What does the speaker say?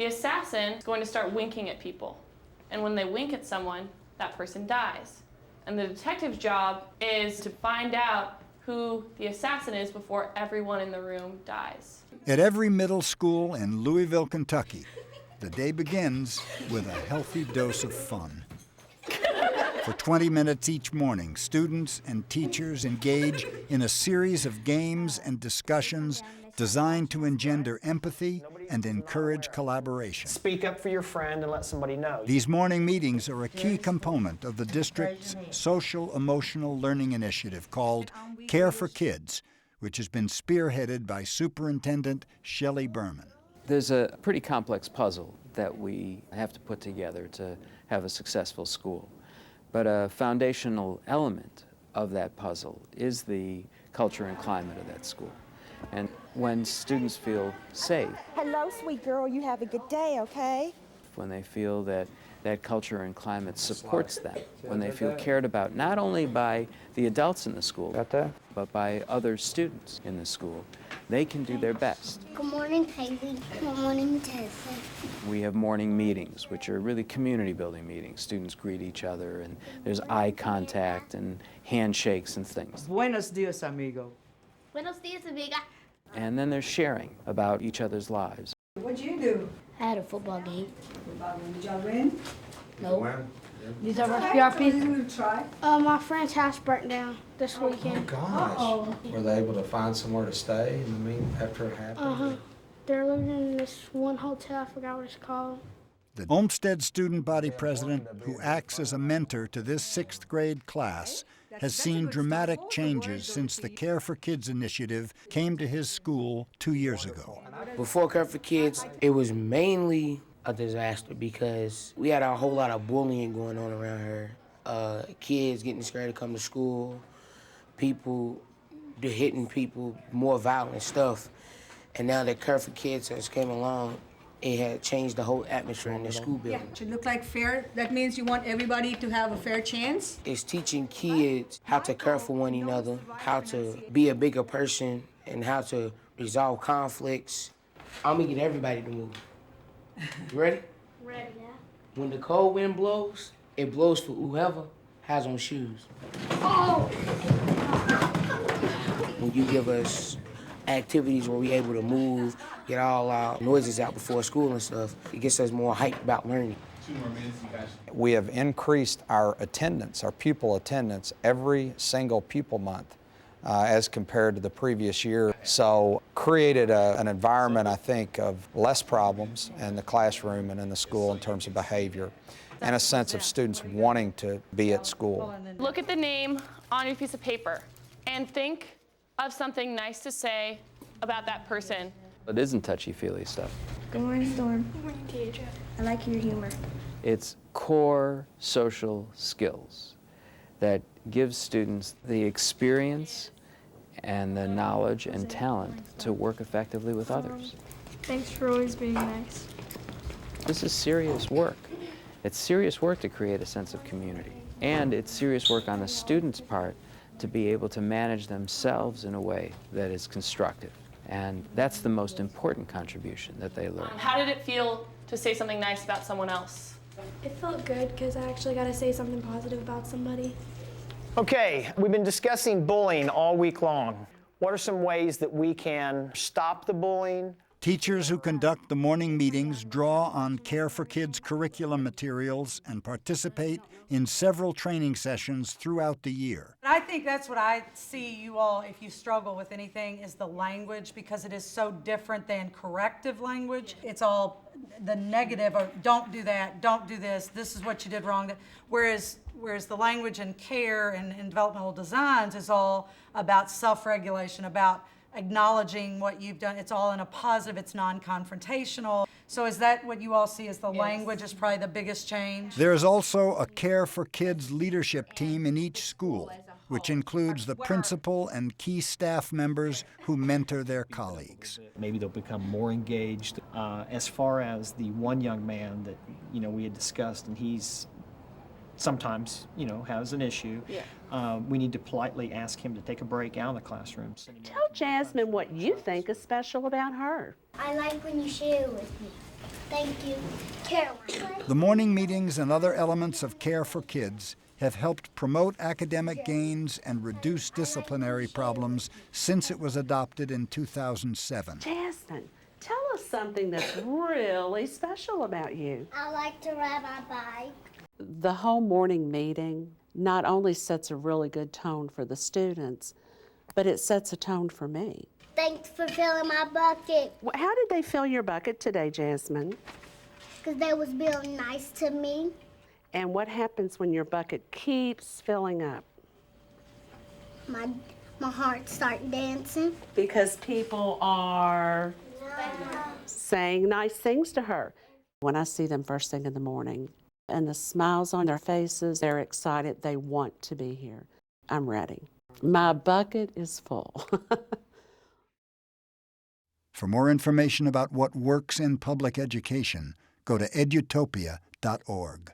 The assassin is going to start winking at people. And when they wink at someone, that person dies. And the detective's job is to find out who the assassin is before everyone in the room dies. At every middle school in Louisville, Kentucky, the day begins with a healthy dose of fun. For 20 minutes each morning, students and teachers engage in a series of games and discussions designed to engender empathy and encourage collaboration. Speak up for your friend and let somebody know. These morning meetings are a key component of the district's social-emotional learning initiative called Care for Kids, which has been spearheaded by Superintendent Shelley Berman. There's a pretty complex puzzle that we have to put together to have a successful school. But a foundational element of that puzzle is the culture and climate of that school. And when students feel safe, hello, sweet girl, you have a good day, okay? when they feel that that culture and climate supports them, when they feel cared about not only by the adults in the school, but by other students in the school, they can do their best. Good morning, Paisley. Good morning, Tessa. We have morning meetings, which are really community building meetings. Students greet each other, and there's eye contact and handshakes and things. Buenos dias, amigo. Buenos dias, amiga. And then there's sharing about each other's lives. What'd you do? I had a football game. Football game. Did y'all win? No. These are our PRP. Try. My friend's house burnt down this weekend. Oh, gosh. Uh-oh. Were they able to find somewhere to stay in the after it happened? They're living in this one hotel. I forgot what it's called. The Olmsted Student Body President, who acts as a mentor to this 6th grade class, has seen dramatic changes since the Care for Kids initiative came to his school 2 years ago. Before Care for Kids, it was mainly a disaster because we had a whole lot of bullying going on around here. Kids getting scared to come to school, people hitting people, more violent stuff. And now that Care for Kids has came along, it had changed the whole atmosphere in the school building. Yeah, should look like fair. That means you want everybody to have a fair chance. It's teaching kids how to care for one another, how to be a bigger person, and how to resolve conflicts. I'm gonna get everybody to move. You ready? Ready, yeah. When the cold wind blows, it blows for whoever has on shoes. Oh! When you give us activities where we're able to move, get all our noises out before school and stuff, it gets us more hyped about learning. 2 more minutes, you guys. We have increased our attendance, our pupil attendance, every single pupil month as compared to the previous year. So created an environment, I think, of less problems in the classroom and in the school in terms of behavior, and a sense of students wanting to be at school. Look at the name on your piece of paper and think of something nice to say about that person. It isn't touchy-feely stuff. Good morning, Storm. Good morning, teacher. I like your humor. It's core social skills that gives students the experience and the knowledge and talent to work effectively with others. Thanks for always being nice. This is serious work. It's serious work to create a sense of community. And it's serious work on the student's part to be able to manage themselves in a way that is constructive. And that's the most important contribution that they learn. How did it feel to say something nice about someone else? It felt good because I actually got to say something positive about somebody. Okay, we've been discussing bullying all week long. What are some ways that we can stop the bullying? Teachers who conduct the morning meetings draw on Care for Kids curriculum materials and participate in several training sessions throughout the year. I think that's what I see you all, if you struggle with anything, is the language, because it is so different than corrective language. It's all the negative, or don't do that, don't do this is what you did wrong. Whereas the language in care and in developmental designs is all about self-regulation, about acknowledging what you've done. It's all in a positive, it's non-confrontational. So is that what you all see as the language is probably the biggest change? There is also a Care for Kids leadership team in each school, which includes the principal and key staff members who mentor their colleagues. Maybe they'll become more engaged. As far as the one young man that we had discussed, and he's sometimes has an issue. Yeah. We need to politely ask him to take a break out of the classroom. Tell Jasmine what you think is special about her. I like when you share with me. Thank you. Caroline. The morning meetings and other elements of Care for Kids have helped promote academic gains and reduce disciplinary problems since it was adopted in 2007. Jasmine, tell us something that's really special about you. I like to ride my bike. The whole morning meeting not only sets a really good tone for the students, but it sets a tone for me. Thanks for filling my bucket. How did they fill your bucket today, Jasmine? Because they was being nice to me. And what happens when your bucket keeps filling up? My heart starts dancing. Because people are saying nice things to her. When I see them first thing in the morning and the smiles on their faces, they're excited, they want to be here. I'm ready. My bucket is full. For more information about what works in public education, go to edutopia.org.